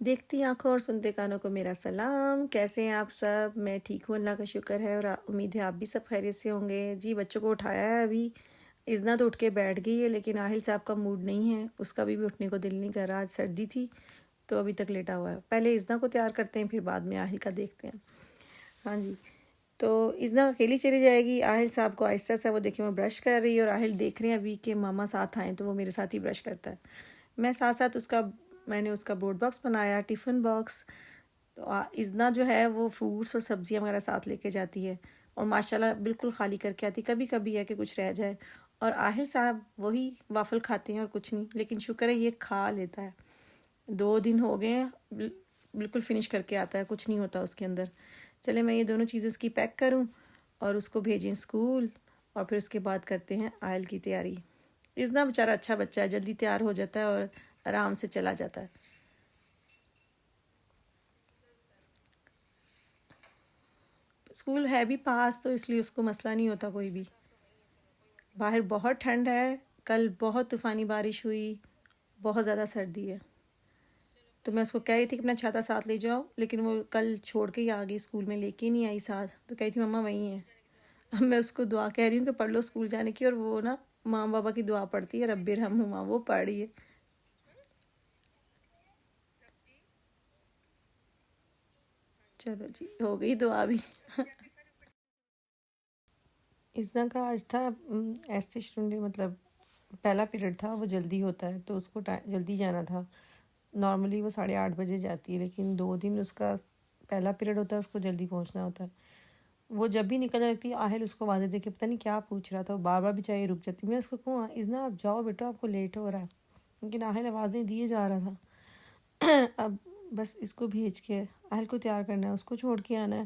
دیکھتی آنکھوں اور سنتے کانوں کو میرا سلام. کیسے ہیں آپ سب؟ میں ٹھیک ہوں، اللہ کا شکر ہے، اور امید ہے آپ بھی سب خیریت سے ہوں گے. جی بچوں کو اٹھایا ہے ابھی. اذنا تو اٹھ کے بیٹھ گئی ہے، لیکن آہل صاحب کا موڈ نہیں ہے، اس کا بھی اٹھنے کو دل نہیں کر رہا. آج سردی تھی تو ابھی تک لیٹا ہوا ہے. پہلے اذنا کو تیار کرتے ہیں، پھر بعد میں آہل کا دیکھتے ہیں. ہاں جی، تو اذنا اکیلی چلی جائے گی. آہل صاحب کو آہستہ سا وہ دیکھیں وہ برش کر رہی ہے، اور آہل دیکھ رہے ہیں ابھی کہ ماما ساتھ آئیں تو وہ میرے ساتھ ہی برش کرتا ہے. میں ساتھ ساتھ میں نے اس کا بورڈ باکس بنایا، ٹفن باکس. تو اذنا جو ہے وہ فروٹس اور سبزیاں وغیرہ ساتھ لے کے جاتی ہے، اور ماشاءاللہ بالکل خالی کر کے آتی. کبھی کبھی ہے کہ کچھ رہ جائے، اور آہل صاحب وہی وافل کھاتے ہیں اور کچھ نہیں، لیکن شکر ہے یہ کھا لیتا ہے. 2 دن ہو گئے ہیں، بالکل فنش کر کے آتا ہے، کچھ نہیں ہوتا اس کے اندر. چلے میں یہ دونوں چیزیں اس کی پیک کروں اور اس کو بھیجیں اسکول، اور پھر اس کے بعد کرتے ہیں آئل کی تیاری. اذنا بیچارہ اچھا بچہ ہے، جلدی تیار ہو جاتا ہے اور آرام سے چلا جاتا ہے. اسکول ہے بھی پاس تو اس لیے اس کو مسئلہ نہیں ہوتا کوئی بھی. باہر بہت ٹھنڈ ہے، کل بہت طوفانی بارش ہوئی، بہت زیادہ سردی ہے. تو میں اس کو کہہ رہی تھی کہ اپنا چھاتا ساتھ لے جاؤ، لیکن وہ کل چھوڑ کے ہی آ گئی، اسکول میں لے کے ہی نہیں آئی ساتھ. تو کہی تھی مما وہیں ہے. اب میں اس کو دعا کہہ رہی ہوں کہ پڑھ لو اسکول جانے کی، اور وہ نا ماں بابا کی دعا پڑھتی ہے، رب ارحمہما، وہ پڑھ رہی ہے. چلو جی، ہو گئی دعا بھی. اذنا کا آج تھا ایسے شنڈے، مطلب پہلا پیریڈ تھا، وہ جلدی ہوتا ہے تو اس کو جلدی جانا تھا. نارملی وہ 8:30 بجے جاتی ہے، لیکن 2 دن اس کا پہلا پیریڈ ہوتا ہے، اس کو جلدی پہنچنا ہوتا ہے. وہ جب بھی نکلنے لگتی ہے، آہل اس کو واضح دے کے پتہ نہیں کیا پوچھ رہا تھا، وہ بار بار بھی چاہیے رک جاتی. میں اس کو کہوں اذنا آپ جاؤ بیٹا، آپ کو لیٹ ہو رہا ہے، لیکن آہل آوازیں دیے جا رہا تھا. اب بس اس کو بھیج کے آہل کو تیار کرنا ہے، اس کو چھوڑ کے آنا ہے،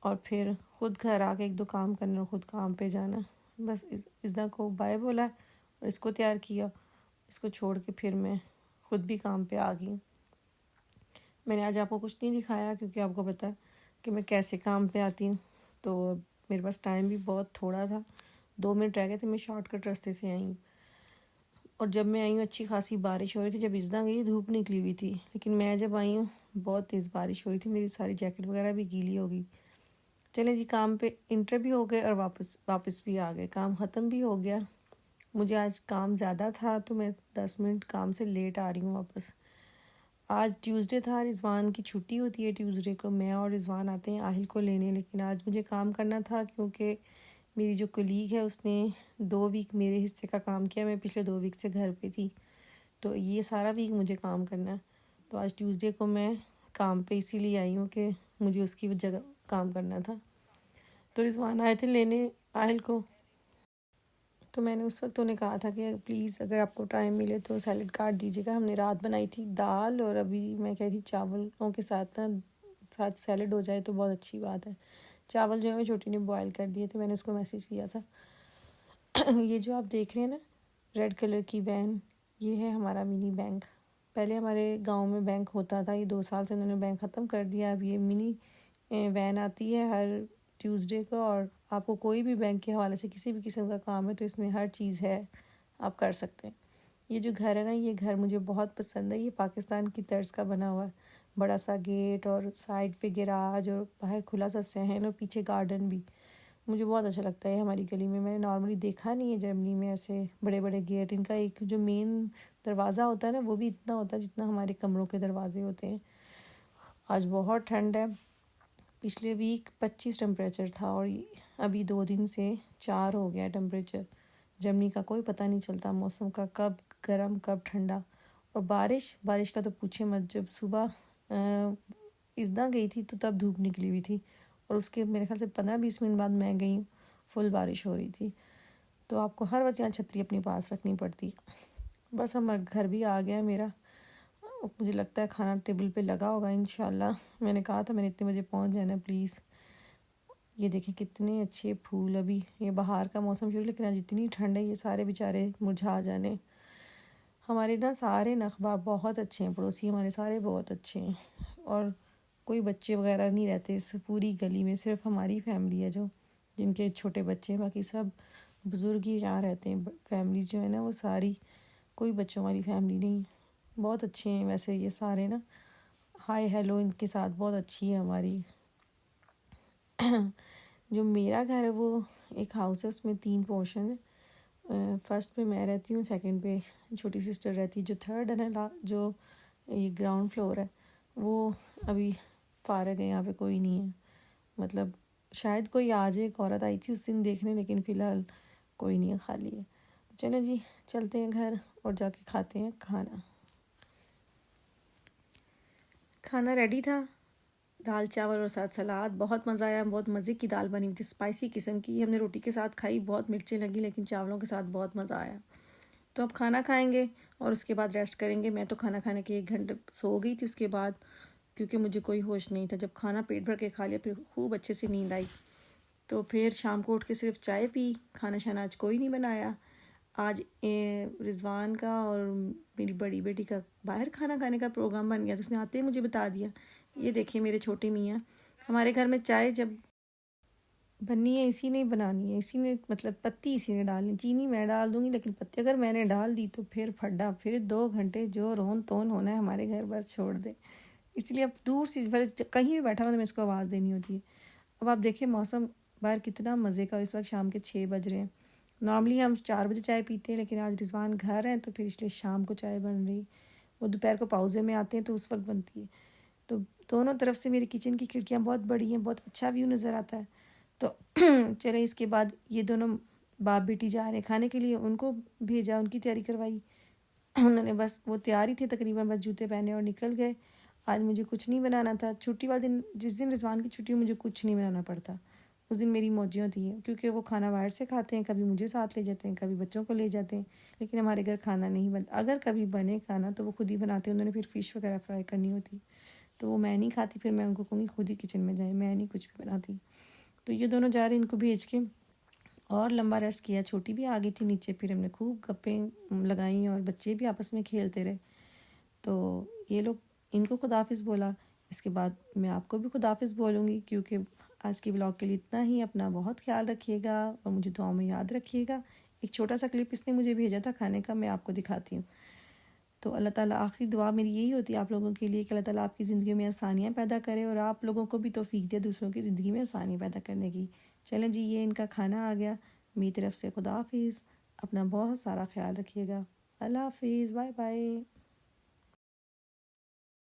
اور پھر خود گھر آ کے 1-2 کام کرنا ہے، خود کام پہ جانا ہے. بس اذنا کو بائے بولا اور اس کو تیار کیا. اس کو چھوڑ کے پھر میں خود بھی کام پہ آ گئی. میں نے آج آپ کو کچھ نہیں دکھایا، کیونکہ آپ کو پتہ ہے کہ میں کیسے کام پہ آتی ہوں، تو میرے پاس ٹائم بھی بہت تھوڑا تھا. 2 منٹ رہ گئے تھے، میں شارٹ کٹ راستے سے آئی ہوں. اور جب میں آئی ہوں اچھی خاصی بارش ہو رہی تھی. جب اذنا گئی دھوپ نکلی ہوئی تھی، لیکن میں جب آئی ہوں بہت تیز بارش ہو رہی تھی، میری ساری جیکٹ وغیرہ بھی گیلی ہو گئی. چلیں جی، کام پہ انٹر بھی ہو گئے اور واپس بھی آ گئے، کام ختم بھی ہو گیا. مجھے آج کام زیادہ تھا تو میں 10 منٹ کام سے لیٹ آ رہی ہوں واپس. آج ٹیوزڈے تھا، رضوان کی چھٹی ہوتی ہے ٹیوزڈے کو، میں اور رضوان آتے ہیں آہل کو لینے. لیکن آج مجھے کام کرنا تھا، کیونکہ میری جو کلیگ ہے اس نے 2 ویک میرے حصے کا کام کیا. میں پچھلے 2 ویک سے گھر پہ تھی، تو یہ سارا ویک مجھے کام کرنا ہے. تو آج ٹیوزڈے کو میں کام پہ اسی لیے آئی ہوں کہ مجھے اس کی جگہ کام کرنا تھا. تو رضوان آئے تھے لینے آہل کو، تو میں نے اس وقت انہیں کہا تھا کہ پلیز اگر آپ کو ٹائم ملے تو سیلڈ کاٹ دیجیے گا. ہم نے رات بنائی تھی دال، اور ابھی میں کہہ تھی چاولوں کے ساتھ نا ساتھ سیلڈ ہو جائے تو بہت اچھی بات ہے. چاول جو ہے میں چھوٹی نے بوائل کر دیے تھے، میں نے اس کو میسیج کیا تھا. یہ جو آپ دیکھ رہے ہیں نا ریڈ کلر کی وین، یہ ہے ہمارا منی بینک. پہلے ہمارے گاؤں میں بینک ہوتا تھا، یہ 2 سال سے انہوں نے بینک ختم کر دیا. اب یہ منی وین آتی ہے ہر ٹیوزڈے کو، اور آپ کو کوئی بھی بینک کے حوالے سے کسی بھی قسم کا کام ہے تو اس میں ہر چیز ہے، آپ کر سکتے ہیں. یہ جو گھر ہے نا، یہ گھر مجھے بہت پسند ہے. یہ پاکستان کی طرز کا بنا ہوا ہے، بڑا سا گیٹ اور سائڈ پہ گراج اور باہر کھلا سا صحن اور پیچھے گارڈن بھی. مجھے بہت اچھا لگتا ہے. ہماری گلی میں نے نارملی دیکھا نہیں ہے جرمنی میں ایسے بڑے بڑے گیٹ. ان کا ایک جو مین دروازہ ہوتا ہے نا، وہ بھی اتنا ہوتا ہے جتنا ہمارے کمروں کے دروازے ہوتے ہیں. آج بہت ٹھنڈ ہے. پچھلے ویک 25 ٹمپریچر تھا، اور ابھی 2 دن سے 4 ہو گیا ٹمپریچر. جرمنی کا کوئی پتہ نہیں چلتا موسم کا، کب گرم کب ٹھنڈا. اور بارش کا تو پوچھے مت. جب صبح اذنا گئی تھی تو تب دھوپ نکلی ہوئی تھی، اور اس کے میرے خیال سے 15-20 منٹ بعد میں گئی ہوں، فل بارش ہو رہی تھی. تو آپ کو ہر وقت یہاں چھتری اپنی پاس رکھنی پڑتی. بس ہمارا گھر بھی آ گیا میرا. مجھے لگتا ہے کھانا ٹیبل پہ لگا ہوگا انشاءاللہ. میں نے کہا تھا میں نے اتنے بجے پہنچ جانا پلیز. یہ دیکھیں کتنے اچھے پھول، ابھی یہ بہار کا موسم شروع، لیکن آج اتنی ٹھنڈ ہے یہ سارے بیچارے مرجھا جانے. ہمارے نا سارے نخبہ بہت اچھے ہیں، پڑوسی ہمارے سارے بہت اچھے ہیں، اور کوئی بچے وغیرہ نہیں رہتے اس پوری گلی میں. صرف ہماری فیملی ہے جو جن کے چھوٹے بچے ہیں، باقی سب بزرگ ہی یہاں رہتے ہیں. فیملیز جو ہے نا وہ ساری، کوئی بچوں والی فیملی نہیں. بہت اچھے ہیں ویسے یہ سارے نا. ہائی ہیلو ان کے ساتھ بہت اچھی ہے ہماری. جو میرا گھر ہے وہ ایک ہاؤس ہے، اس میں 3 پورشن ہے. فرسٹ پہ میں رہتی ہوں، سیکنڈ پہ چھوٹی سسٹر رہتی ہے. جو تھرڈ ہے نا، جو یہ گراؤنڈ فلور ہے وہ ابھی فارغ ہے، یہاں پہ کوئی نہیں ہے. مطلب شاید کوئی آ جائے، ایک عورت آئی تھی اس دن دیکھنے، لیکن فی الحال کوئی نہیں ہے، خالی ہے. چلیں جی چلتے ہیں گھر اور جا کے کھاتے ہیں کھانا. کھانا ریڈی تھا، دال چاول اور ساتھ سلاد. بہت مزہ آیا، بہت مزے کی دال بنی ہوئی تھی، اسپائسی قسم کی. ہم نے روٹی کے ساتھ کھائی، بہت مرچیں لگی، لیکن چاولوں کے ساتھ بہت مزہ آیا. تو اب کھانا کھائیں گے اور اس کے بعد ریسٹ کریں گے. میں تو کھانا کھانے کے 1 گھنٹے سو گئی تھی اس کے بعد، کیونکہ مجھے کوئی ہوش نہیں تھا. جب کھانا پیٹ بھر کے کھا لیا پھر خوب اچھے سے نیند آئی. تو پھر شام کو اٹھ کے صرف چائے پی. کھانا شانا آج کوئی نہیں بنایا. آج رضوان کا اور میری بڑی بیٹی کا باہر کھانا کھانے کا پروگرام بن گیا، تو اس نے آتے ہی مجھے بتا دیا. یہ دیکھیں میرے چھوٹے میاں، ہمارے گھر میں چائے جب بننی ہے اسی نے بنانی ہے، اسی نے مطلب پتی اسی نے ڈالنی. چینی میں ڈال دوں گی لیکن پتی اگر میں نے ڈال دی تو پھر پھڈا، پھر 2 گھنٹے جو رون تون ہونا ہے ہمارے گھر بس چھوڑ دیں. اس لیے اب دور سے کہیں بھی بیٹھا ہوں تو میں اس کو آواز دینی ہوتی ہے. اب آپ دیکھیں موسم باہر کتنا مزے کا، اس وقت شام کے 6 بج رہے ہیں. نارملی ہم 4 بجے چائے پیتے ہیں، لیکن آج رضوان گھر ہیں تو پھر اس لیے شام کو چائے بن رہی. وہ دوپہر کو پاؤزے میں آتے ہیں تو اس وقت بنتی ہے. تو دونوں طرف سے میری کچن کی کھڑکیاں بہت بڑی ہیں، بہت اچھا ویو نظر آتا ہے. تو چلے اس کے بعد یہ دونوں باپ بیٹی جا رہے ہیں کھانے کے لیے، ان کو بھیجا، ان کی تیاری کروائی. انہوں نے بس وہ تیار ہی تھے تقریباً، بس جوتے پہنے اور نکل گئے. آج مجھے کچھ نہیں بنانا تھا. چھٹی والے دن، جس دن رضوان کی چھٹی ہو، مجھے کچھ نہیں بنانا پڑتا. اس دن میری موجیں ہوتی ہیں، کیونکہ وہ کھانا باہر سے کھاتے ہیں، کبھی مجھے ساتھ لے جاتے ہیں، کبھی بچوں کو لے جاتے ہیں. لیکن ہمارے گھر کھانا نہیں بنتا. اگر کبھی بنے کھانا تو وہ خود ہی بناتے ہیں. انہوں نے پھر فش وغیرہ فرائی کرنی ہوتی تو وہ میں نہیں کھاتی، پھر میں ان کو کہوں گی خود ہی کچن میں جائیں، میں نہیں کچھ بھی بناتی. تو یہ دونوں جا رہے ہیں، ان کو بھیج کے اور لمبا ریسٹ کیا. چھوٹی بھی آ گئی تھی نیچے، پھر ہم نے خوب گپیں لگائیں اور بچے بھی آپس میں کھیلتے رہے. تو یہ لوگ ان کو خداحافظ بولا. اس کے بعد میں آپ کو بھی خداحافظ بولوں گی، کیونکہ آج کی بلاگ کے لیے اتنا ہی. اپنا بہت خیال رکھیے گا اور مجھے دعاؤں میں یاد رکھیے گا. ایک چھوٹا سا کلپ اس نے مجھے بھیجا تھا کھانے کا، میں آپ کو دکھاتی ہوں. تو اللہ تعالیٰ، آخری دعا میری یہی ہوتی ہے آپ لوگوں کے لیے کہ اللہ تعالیٰ آپ کی زندگی میں آسانیاں پیدا کرے اور آپ لوگوں کو بھی توفیق دے دوسروں کی زندگی میں آسانی پیدا کرنے کی. چلیں جی، یہ ان کا کھانا آ گیا. میری طرف سے خدا حافظ. اپنا بہت سارا خیال رکھیے گا. اللہ حافظ، بائے بائے.